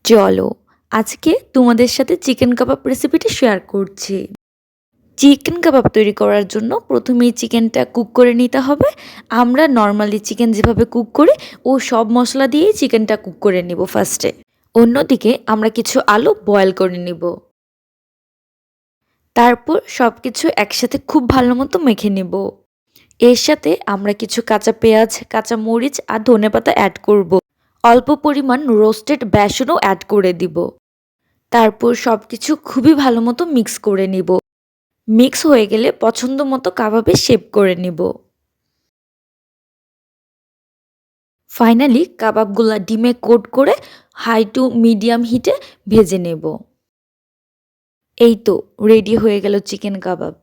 চলো আজকে তোমাদের সাথে চিকেন কাবাব রেসিপিটি শেয়ার করছি। চিকেন কাবাব তৈরি করার জন্য প্রথমেই চিকেনটা কুক করে নিতে হবে। আমরা নর্মালি চিকেন যেভাবে কুক করি ও সব মশলা দিয়েই চিকেনটা কুক করে নিব ফার্স্টে। অন্যদিকে আমরা কিছু আলু বয়েল করে নিব। তারপর সব কিছু একসাথে খুব ভালো মতো মেখে নিব। এর সাথে আমরা কিছু কাঁচা পেঁয়াজ, কাঁচা মরিচ আর ধনেপাতা অ্যাড করব। অল্প পরিমাণ রোস্টেড বেসনও অ্যাড করে দিব। তারপর সবকিছু খুবই ভালো মতো মিক্স করে নিব। মিক্স হয়ে গেলে পছন্দ মতো কাবাবে শেপ করে নিব। ফাইনালি কাবাবগুলা ডিমে কোট করে হাই টু মিডিয়াম হিটে ভেজে নেব। এই তো রেডি হয়ে গেল চিকেন কাবাব।